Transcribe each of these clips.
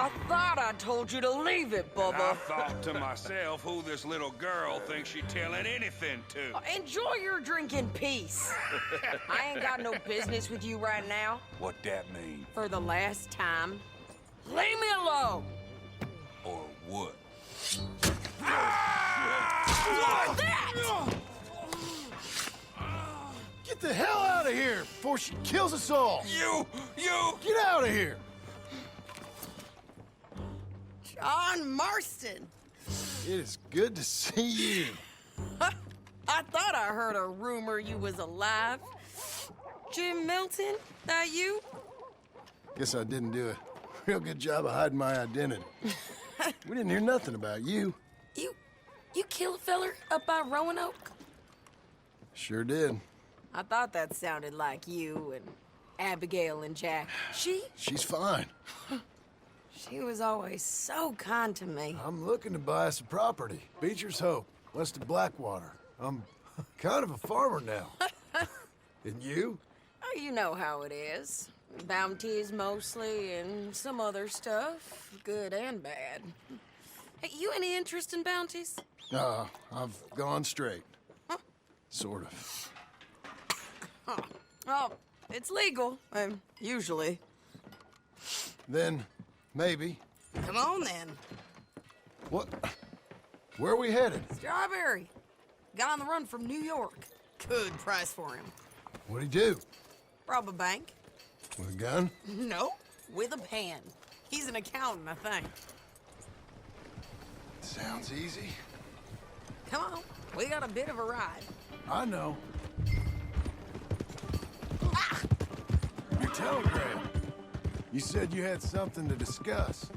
I thought I told you to leave it, And I Bubba. thought to myself who this little girl thinks she's telling anything to. Enjoy your drink in peace. I ain't got no business with you right now. What that mean? For the last time, leave me alone. Or what? What's that? Get the hell out of here before she kills us all! You! Get out of here! John Marston. It is good to see you. I thought I heard a rumor you was alive. Jim Milton, that you? Guess I didn't do a real good job of hiding my identity. We didn't hear nothing about you. You kill a feller up by Roanoke? Sure did. I thought that sounded like you and Abigail and Jack. She's fine. She was always so kind to me. I'm looking to buy us a property. Beecher's Hope, west of Blackwater. I'm kind of a farmer now. And you? Oh, you know how it is. Bounties mostly, and some other stuff, good and bad. Hey, you any interest in bounties? I've gone straight. Sort of. Oh, it's legal, usually. Then, maybe. Come on, then. What? Where are we headed? Strawberry. Got on the run from New York. Good price for him. What'd he do? Rob a bank? With a gun? No, with a pen. He's an accountant, I think. Sounds easy. Come on, we got a bit of a ride. I know. Your telegram. You said you had something to discuss.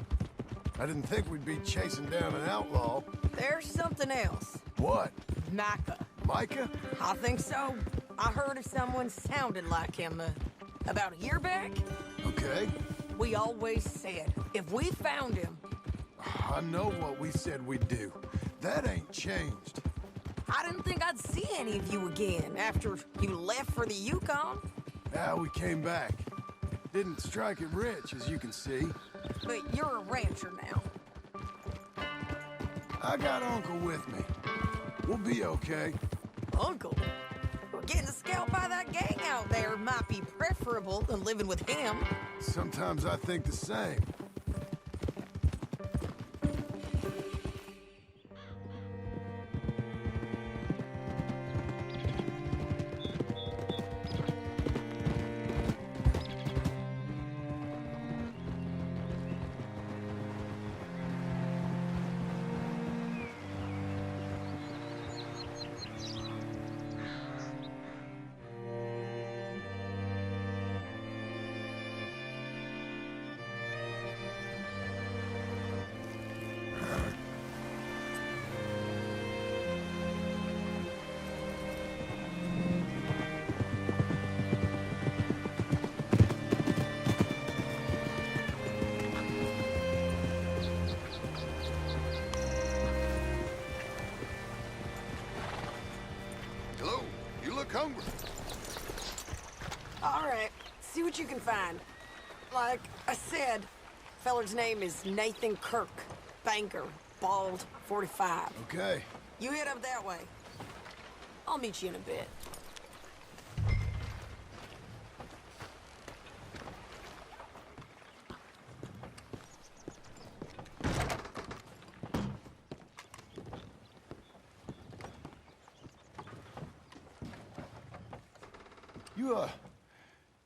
I didn't think we'd be chasing down an outlaw. There's something else. What? Micah. Micah? I think so. I heard of someone sounded like him about a year back. Okay. We always said, if we found him... I know what we said we'd do. That ain't changed. I didn't think I'd see any of you again after you left for the Yukon. Now we came back. Didn't strike it rich, as you can see. But you're a rancher now. I got Uncle with me. We'll be okay. Uncle? Getting scalped by that gang out there might be preferable than living with him. Sometimes I think the same. Hello, you look hungry. All right, see what you can find. Like I said, feller's name is Nathan Kirk. Banker, bald, 45. Okay. You head up that way. I'll meet you in a bit.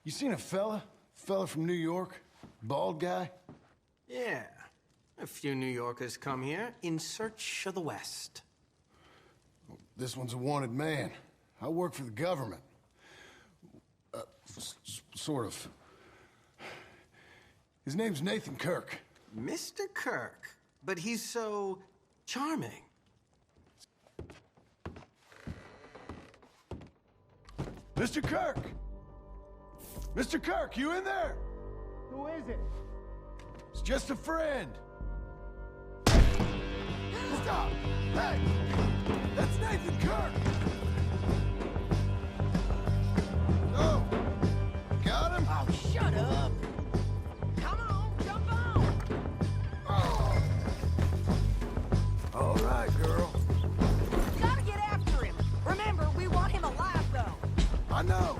You seen a fella? Fella from New York? Bald guy? Yeah. A few New Yorkers come here in search of the West. This one's a wanted man. I work for the government. Sort of. His name's Nathan Kirk. Mr. Kirk, but he's so charming. Mr. Kirk! Mr. Kirk, you in there? Who is it? It's just a friend. Stop! Hey! That's Nathan Kirk! Oh! Got him? Oh, shut up! Come on, jump on! I know.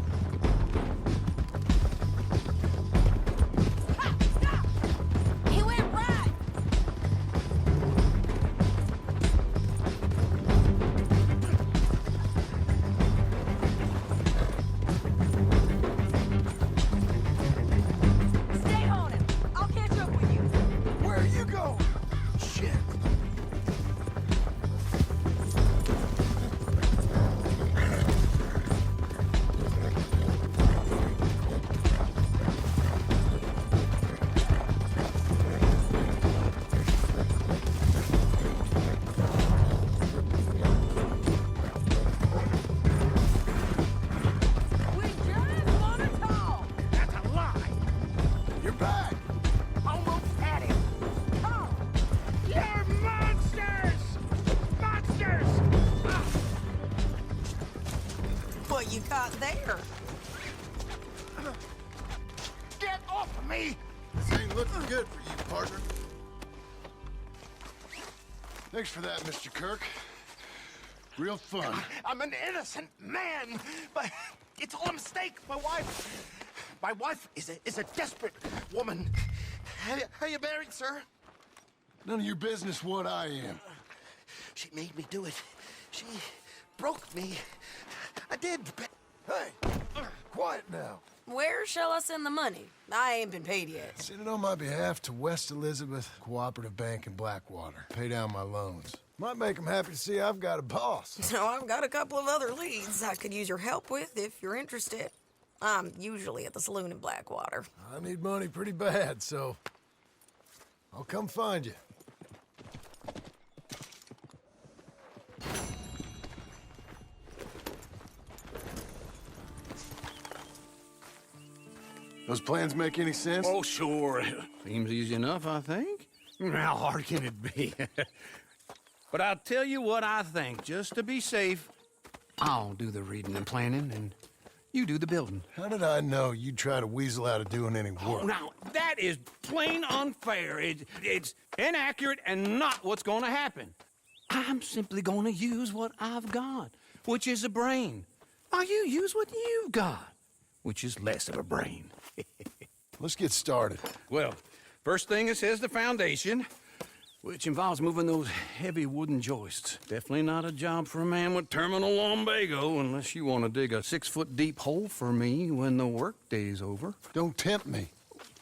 He went right. Stay on him. I'll catch up with you. Where are you going? Shit. We just want to talk. That's a lie. You're back. Almost had him. Come. You're monsters! Monsters! What you caught there? Get off of me! This ain't looking good for you, partner. Thanks for that, Mr. Kirk. Real fun. I'm an innocent man, but it's all a mistake. My wife is a desperate woman. How you married, sir? None of your business what I am. She made me do it. She broke me. I did. Hey, quiet now. Where shall I send the money? I ain't been paid yet. Send it on my behalf to West Elizabeth Cooperative Bank in Blackwater. Pay down my loans. Might make them happy to see I've got a boss. So I've got a couple of other leads I could use your help with if you're interested. I'm usually at the saloon in Blackwater. I need money pretty bad, so I'll come find you. Those plans make any sense? Oh, sure. Seems easy enough, I think. How hard can it be? But I'll tell you what I think, just to be safe. I'll do the reading and planning, and you do the building. How did I know you'd try to weasel out of doing any work? Now, that is plain unfair. It's inaccurate and not what's going to happen. I'm simply going to use what I've got, which is a brain. While you use what you've got, which is less of a brain. Let's get started. Well, first thing it says the foundation, which involves moving those heavy wooden joists. Definitely not a job for a man with terminal lumbago, unless you want to dig a 6-foot deep hole for me when the workday's over. Don't tempt me.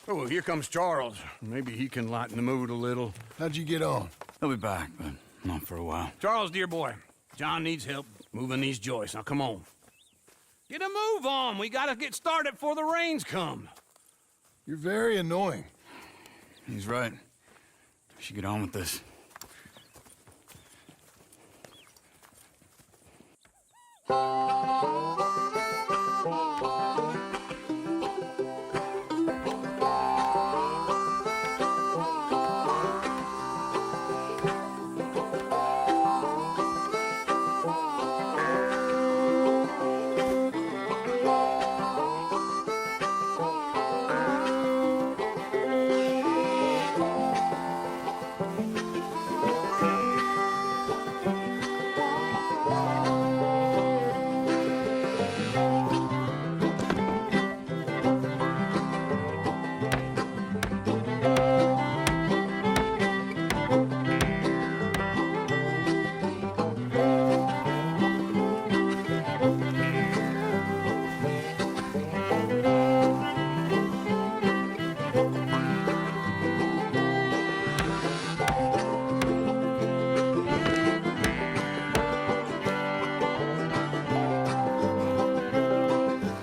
Oh, here comes Charles. Maybe he can lighten the mood a little. How'd you get on? He'll be back, but not for a while. Charles, dear boy, John needs help moving these joists. Now, come on. Get a move on. We gotta get started before the rains come. You're very annoying. He's right. We should get on with this.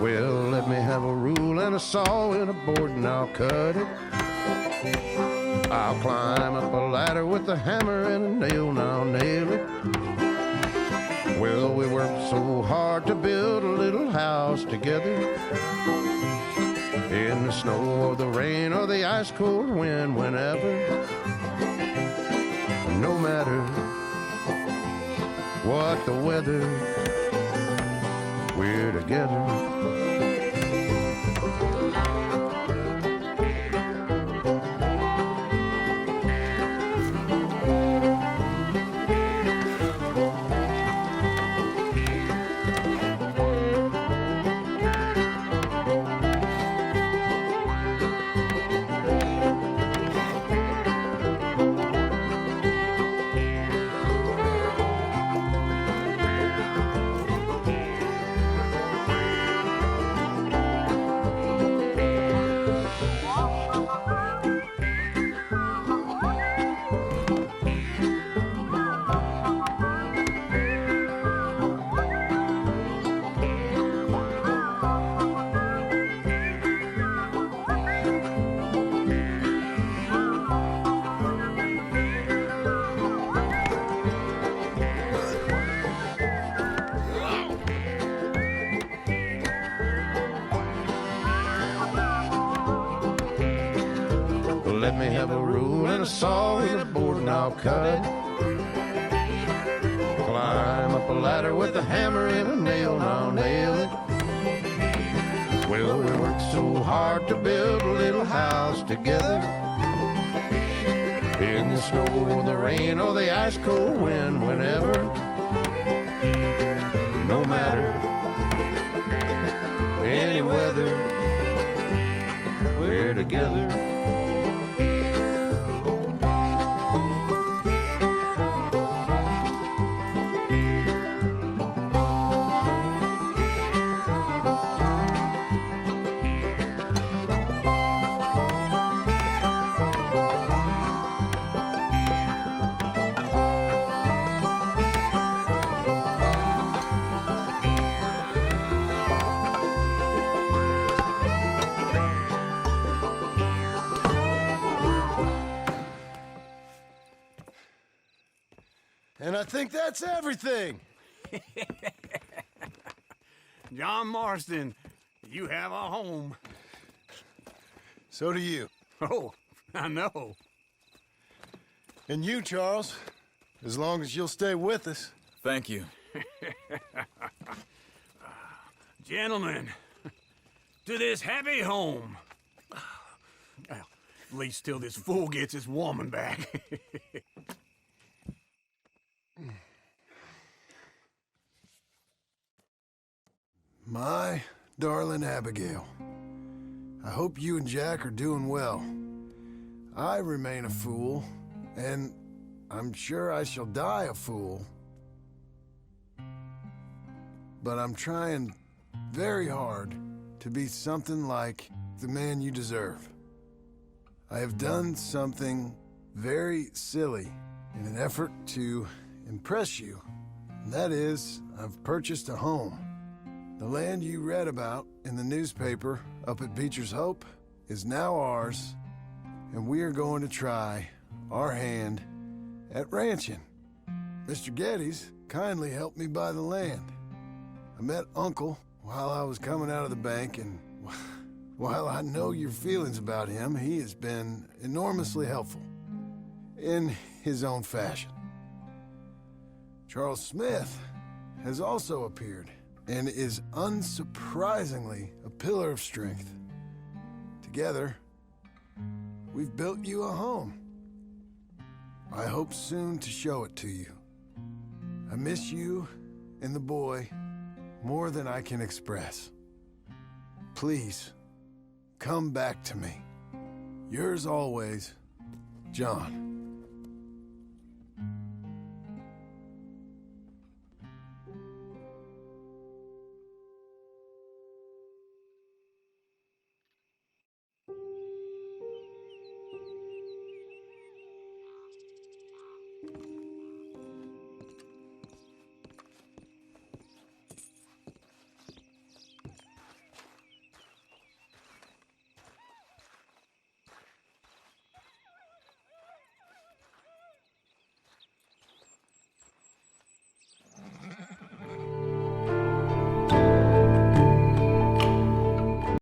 Well, let me have a rule and a saw and a board and I'll cut it. I'll climb up a ladder with a hammer and a nail and I'll nail it. Well, we worked so hard to build a little house together. In the snow or the rain or the ice cold wind, whenever. No matter what the weather, we're together. let me have a rule and a saw and a board and I'll cut it. Climb up a ladder with a hammer and a nail and I'll nail it. Well, we worked so hard to build a little house together. In the snow or the rain or the ice cold wind, whenever. No matter any weather, we're together. And I think that's everything. John Marston, you have a home. So do you. Oh, I know. And you, Charles, as long as you'll stay with us. Thank you. Gentlemen, to this happy home. Well, at least till this fool gets his woman back. My darling Abigail, I hope you and Jack are doing well. I remain a fool, and I'm sure I shall die a fool. But I'm trying very hard to be something like the man you deserve. I have done something very silly in an effort to impress you. And that is, I've purchased a home. The land you read about in the newspaper up at Beecher's Hope is now ours, and we are going to try our hand at ranching. Mr. Geddes kindly helped me buy the land. I met Uncle while I was coming out of the bank, and while I know your feelings about him, he has been enormously helpful in his own fashion. Charles Smith has also appeared and is unsurprisingly a pillar of strength. Together, we've built you a home. I hope soon to show it to you. I miss you and the boy more than I can express. Please, come back to me. Yours always, John.